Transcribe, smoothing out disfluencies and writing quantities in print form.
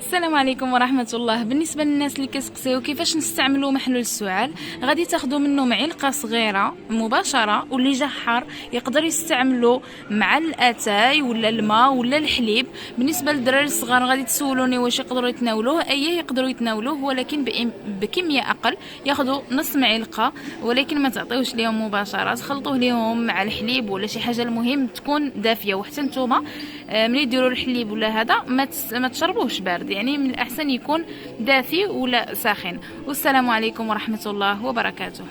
السلام عليكم ورحمة الله. بالنسبة للناس اللي كيسقسيو كيفاش نستعملوا محلول السعال، غادي تاخذوا منه معلقة صغيرة مباشرة، واللي جحر يقدر يستعملو مع الاتاي ولا الماء ولا الحليب. بالنسبة للدراري الصغار غادي تسولوني واش يقدروا يتناولوه، يقدروا يتناولوه ولكن بكمية اقل، ياخذوا نص معلقة ولكن ما تعطيوش ليهم مباشرة، تخلطوه ليهم مع الحليب ولا شي حاجة، المهم تكون دافية. وحتى نتوما ملي ديروا الحليب ولا هذا ما تشربوهش بارد، يعني من الأحسن يكون دافي ولا ساخن. والسلام عليكم ورحمة الله وبركاته.